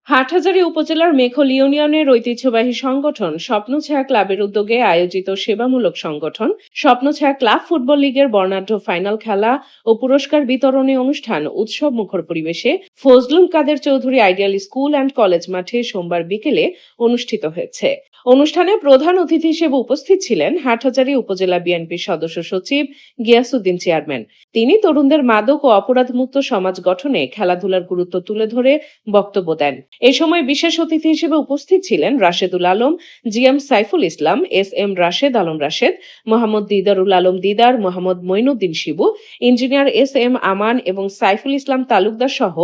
হাটহাজারী উপজেলার মেখল ইউনিয়নের ঐতিহ্যবাহী সংগঠন স্বপ্নছায়া ক্লাবের উদ্যোগে আয়োজিত সেবামূলক সংগঠন স্বপ্নছায়া ক্লাব ফুটবল লীগের বর্ণাঢ্য ফাইনাল খেলা ও পুরস্কার বিতরণী অনুষ্ঠান উৎসব মুখর পরিবেশে Fazlul Kader Chowdhury ideal school and college মাঠে সোমবার বিকেলে অনুষ্ঠিত হয়েছে। অনুষ্ঠানে প্রধান অতিথি হিসেবে উপস্থিত ছিলেন হাটহাজারী উপজেলা বিএনপির সদস্য সচিব গিয়াসউদ্দিন চেয়ারম্যান। তিনি তরুণদের মাদক ও অপরাধমুক্ত সমাজ গঠনে খেলাধুলার গুরুত্ব তুলে ধরে বক্তব্য দেন। এ সময় বিশেষ অতিথি হিসেবে উপস্থিত ছিলেন Rashedul Alam, GM Saiful Islam, SM. Rashed Alam Rashed, Mohammad Didarul Alam Didar, Mohammad Moinuddin Shibu, engineer SM. আমান এবং সাইফুল ইসলাম তালুকদার সহ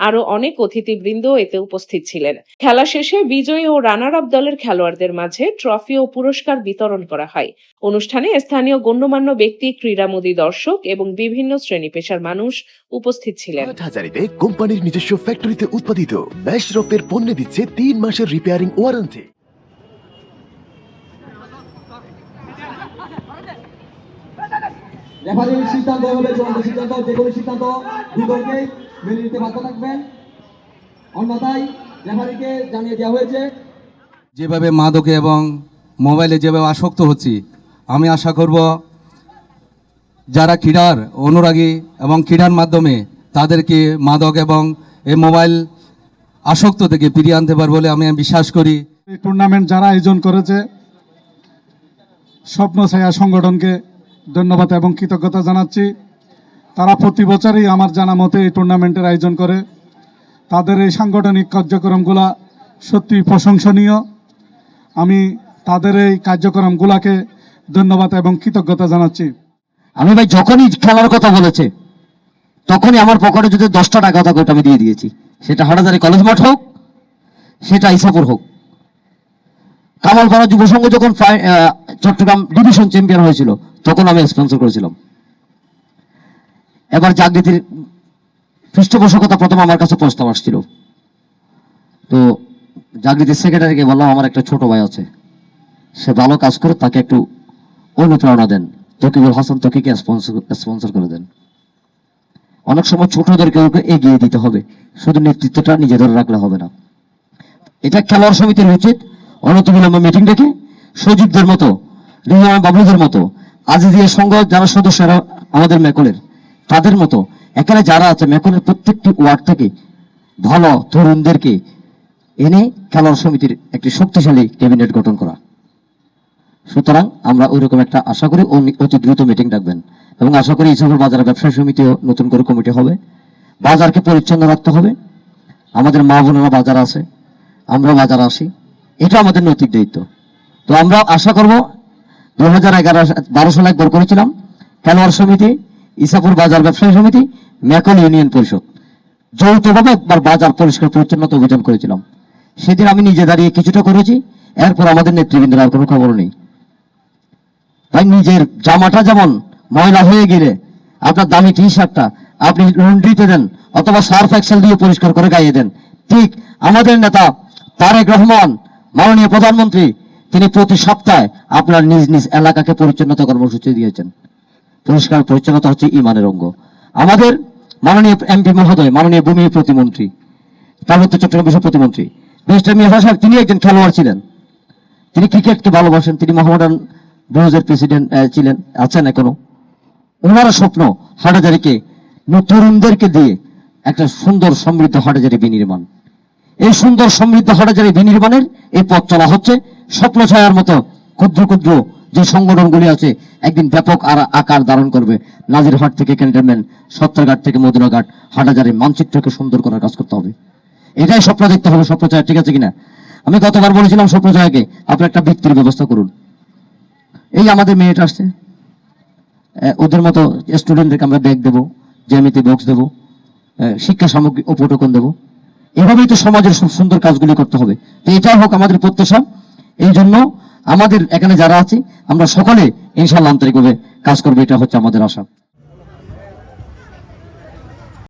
আরো অনেক অতিথিবৃন্দ এতে উপস্থিত ছিলেন। খেলা শেষে বিজয়ী ও রানার আপ দলের খেলোয়াড়দের মাঝে ট্রফি ও পুরস্কার বিতরণ করা হয়। অনুষ্ঠানে স্থানীয় গণ্যমান্য ব্যক্তি, ক্রীড়ামোদী দর্শক এবং বিভিন্ন শ্রেণী পেশার মানুষ উপস্থিত ছিলেন। হাটহাজারীতে কোম্পানির নিজস্ব ফ্যাক্টরিতে উৎপাদিত মেশরফের পণ্য দিচ্ছে 3 মাসের রিপেয়ারিং ওয়ারেন্টি। রেফারির সিদ্ধান্ত হবে চূড়ান্ত সিদ্ধান্ত, যে কোনো সিদ্ধান্ত দুদলকেই মেনে নিতে বাধ্য থাকবেন, অন্যথায় রেফারিকে জানিয়ে দেওয়া হয়েছে। যেভাবে মাদকে এবং মোবাইলে যেভাবে আসক্ত হচ্ছি, আমি আশা করব যারা ক্রীড়ার অনুরাগী এবং ক্রীড়ার মাধ্যমে তাদেরকে মাদক এবং এই মোবাইল আসক্ত থেকে ফিরিয়ে আনতে পারবে বলে আমি বিশ্বাস করি। এই টুর্নামেন্ট যারা আয়োজন করেছে স্বপ্নছায়া সংগঠনকে ধন্যবাদ এবং কৃতজ্ঞতা জানাচ্ছি। তারা প্রতি বছরই আমার জানা মতে এই টুর্নামেন্টের আয়োজন করে। তাদের এই সাংগঠনিক কার্যক্রমগুলা সত্যি প্রশংসনীয়। আমি তাদের এই কার্যক্রমগুলাকে ধন্যবাদ এবং কৃতজ্ঞতা জানাচ্ছি। আমি ভাই যখনই খেলার কথা বলেছে তখনই আমার পকেটে যদি 10টা টাকা থাকে ওটা আমি দিয়ে দিয়েছি, সেটা হাটহাজারী কলেজ মাঠ হোক, সেটা ইসাপুর হোক। কামালপাড়া যুব সংঘ যখন চট্টগ্রাম ডিভিশন চ্যাম্পিয়ন হয়েছিল তখন আমি স্পন্সর করেছিলাম। এবার জাগৃতির পৃষ্ঠপোষকতা প্রথম আমার কাছে প্রস্তাব আসছিল, তো জাগৃতির সেক্রেটারিকে বললাম আমার একটা ছোট ভাই আছে, সে ভালো কাজ করে, তাকে একটু অনুপ্রেরণা দেন, তকিবুল হাসান তকিকে স্পন্সর করে দেন। অনেক সময় ছোটদেরকে এগিয়ে দিতে হবে, শুধু নেতৃত্বটা নিজে ধরে রাখলে হবে না। এটা খেলোয়াড় সমিতির উচিত অনতিবিলম্বে মিটিং ডেকে সজীবদের মতো, রিহানা বাবলুদের মতো, আজিজিয়া সংঘ যারা সদস্যরা আমাদের মেকলের, তাদের মতো এখানে যারা আছে মেকলের প্রত্যেকটি ওয়ার্ড থেকে ভালো তরুণদেরকে এনে খেলোয়াড় সমিতির একটি শক্তিশালী ক্যাবিনেট গঠন করা। সুতরাং আমরা ওইরকম একটা আশা করি অতি দ্রুত মিটিং ডাকবেন এবং আশা করি ইসাপুর বাজার ব্যবসায়ী সমিতিও নতুন করে কমিটি হবে। বাজারকে পরিচ্ছন্ন রাখতে হবে। আমাদের মা বোনেরা বাজার আছে, আমরা বাজার আসি, এটা আমাদের নৈতিক দায়িত্ব। তো আমরা আশা করব 2011-12 সালে একবার করেছিলাম খেলোয়াড় সমিতি, ইসাপুর বাজার ব্যবসায়ী সমিতি, মেকল ইউনিয়ন পরিষদ যৌথভাবে একবার বাজার পরিষ্কার পরিচ্ছন্নতা অভিযান করেছিলাম। সেদিন আমি নিজে দাঁড়িয়ে কিছুটা করেছি, এরপর আমাদের নেতৃবৃন্দের আর কোনো খবর নেই। ভাই নিজের জামাটা যেমন ময়লা হয়ে গেলে আপনার দামি টি শার্টটা আপনি লন্ড্রিতে দেন অথবা সার্ফ এক্সেল দিয়ে পরিষ্কার করে গাইয়ে দেন, ঠিক আমাদের নেতা তারেক রহমান মাননীয় প্রধানমন্ত্রী তিনি প্রতি সপ্তাহে আপনার নিজ নিজ এলাকাকে পরিচ্ছন্নতা কর্মসূচি দিয়েছেন। পরিষ্কার পরিচ্ছন্নতা হচ্ছে ইমানের অঙ্গ। আমাদের মাননীয় এমপি মহোদয়, মাননীয় ভূমি প্রতিমন্ত্রী, পার্বত্য চট্টগ্রাম বিষয় প্রতিমন্ত্রী ব্যারিস্টার মিয়া সাহেব, তিনি একজন খেলোয়াড় ছিলেন, তিনি ক্রিকেটকে ভালোবাসেন, তিনি মোহামেডান ব্লুজের প্রেসিডেন্ট ছিলেন, আছেন এখনো। ওনারা স্বপ্ন হাটহাজারীকে তরুণদেরকে দিয়ে একটা সুন্দর সমৃদ্ধ হাটহাজারী বিনির্মাণ। এই সুন্দর সমৃদ্ধ হাটহাজারী বিনির্মাণের এই পথ চলা হচ্ছে। স্বপ্নছায়ার মতো ক্ষুদ্র ক্ষুদ্র যে সংগঠনগুলি আছে একদিন ব্যাপক আকার ধারণ করবে। নাজিরহাট থেকে ক্যান্টনমেন্ট, সত্তরঘাট থেকে মদিনাঘাট, হাটহাজারীর মানচিত্রকে সুন্দর করার কাজ করতে হবে। এটাই স্বপ্ন দেখতে হবে স্বপ্নছায়া, ঠিক আছে কিনা? আমি গতবার বলেছিলাম স্বপ্নছায়াকে আপনি একটা বৃত্তির ব্যবস্থা করুন। এই আমাদের মেয়েটা আসছে, ওদের মতো স্টুডেন্টদেরকে আমরা ব্যাগ দেবো, জ্যামিতি বক্স দেবো, শিক্ষা সামগ্রী উপটোকন দেবো। এভাবেই তো সমাজের খুব সুন্দর কাজগুলি করতে হবে। তো এটাই হোক আমাদের প্রত্যাশা। এই জন্য আমাদের এখানে যারা আছি আমরা সকলে ইনশাআল্লাহ আন্তরিকভাবে কাজ করবো, এটা হচ্ছে আমাদের আশা।